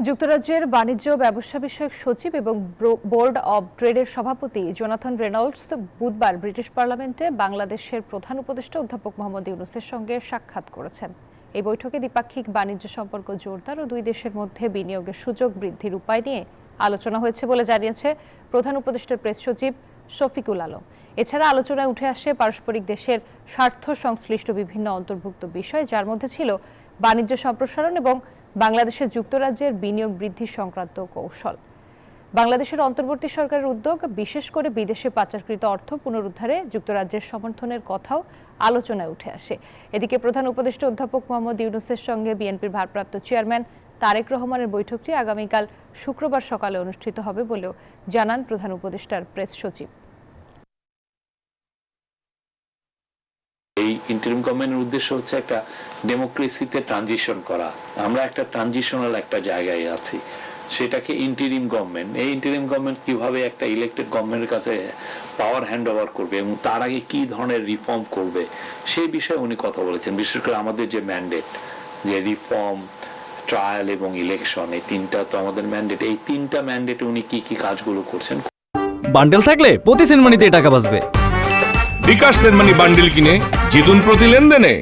যুক্তরাজ্যের বাণিজ্য ব্যবসা বিষয়ক সচিব এবং বোর্ড অব ট্রেডের সভাপতি জোনাথন রেনল্ডস বুধবার ব্রিটিশ পার্লামেন্টে বাংলাদেশের প্রধান উপদেষ্টা অধ্যাপক মোহাম্মদ ইউনূসের সঙ্গে সাক্ষাৎ করেছেন। এই বৈঠকে দ্বিপাক্ষিক বাণিজ্য সম্পর্ক জোরদার ও দুই দেশের মধ্যে বিনিয়োগের সুযোগ বৃদ্ধির উপায় নিয়ে আলোচনা হয়েছে বলে জানিয়েছে প্রধান উপদেষ্টার প্রেস সচিব শফিকুল আলম। এছাড়া আলোচনায় উঠে আসে পারস্পরিক দেশের স্বার্থ সংশ্লিষ্ট বিভিন্ন অন্তর্ভুক্ত বিষয়, যার মধ্যে ছিল বাণিজ্য সম্প্রসারণ এবং বাংলাদেশের যুক্তরাজ্যের বিনিয়োগ বৃদ্ধি সংক্রান্ত কৌশল। বাংলাদেশের অন্তর্বর্তী সরকারের উদ্যোগ, বিশেষ করে বিদেশে পাচারকৃত অর্থ পুনরুদ্ধারে যুক্তরাজ্যের সমর্থনের কথাও আলোচনায় উঠে আসে। এদিকে প্রধান উপদেষ্টা অধ্যাপক মোহাম্মদ ইউনূসের সঙ্গে বিএনপির ভারপ্রাপ্ত চেয়ারম্যান তারেক রহমানের বৈঠকটি আগামীকাল শুক্রবার সকালে অনুষ্ঠিত হবে বলেও জানান প্রধান উপদেষ্টার প্রেস সচিব। এই ইন্টারিম গভর্নমেন্টের উদ্দেশ্য হচ্ছে একটা ডেমোক্রেসিতে ট্রানজিশন করা। আমরা একটা ট্রানজিশনাল একটা জায়গায় আছি, সেটাকে ইন্টারিম গভর্নমেন্ট, এই ইন্টারিম গভর্নমেন্ট কিভাবে একটা ইলেক্টেড গভর্নমেন্টের কাছে পাওয়ার হ্যান্ড ওভার করবে এবং তার আগে কি ধরনের রিফর্ম করবে সেই বিষয়ে উনি কথা বলেছেন। বিশেষ করে আমাদের যে ম্যান্ডেট, যে রিফর্ম, ট্রায়াল এবং ইলেকশন, এই তিনটা তো আমাদের ম্যান্ডেট। এই তিনটা ম্যান্ডেটে উনি কি কি কাজগুলো করছেন। বান্ডেল থাকলে প্রতি সেনমানিতে টাকা বাঁচবে। বিকাশ সেনমানি বান্ডিল কিনে জিতুন প্রতি লেনদেনে।